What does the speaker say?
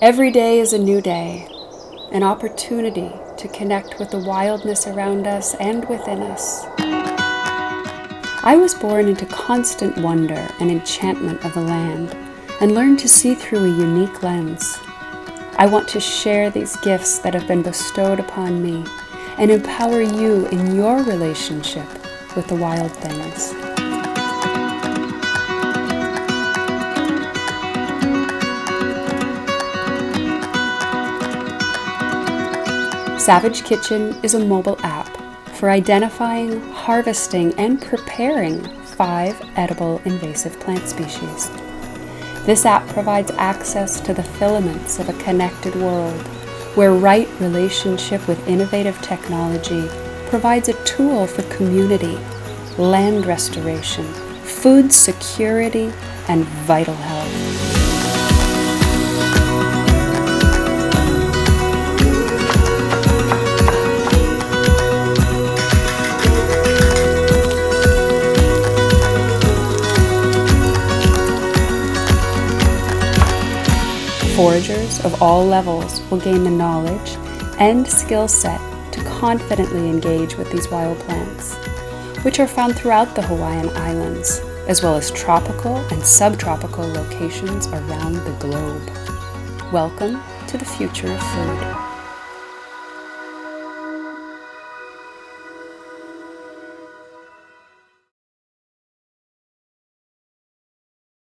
Every day is a new day, an opportunity to connect with the wildness around us and within us. I was born into constant wonder and enchantment of the land, and learned to see through a unique lens. I want to share these gifts that have been bestowed upon me and empower you in your relationship with the wild things. Savage Kitchen is a mobile app for identifying, harvesting, and preparing 5 edible invasive plant species. This app provides access to the filaments of a connected world, where right relationship with innovative technology provides a tool for community, land restoration, food security, and vital health. Foragers of all levels will gain the knowledge and skill set to confidently engage with these wild plants, which are found throughout the Hawaiian Islands, as well as tropical and subtropical locations around the globe. Welcome to the future of food.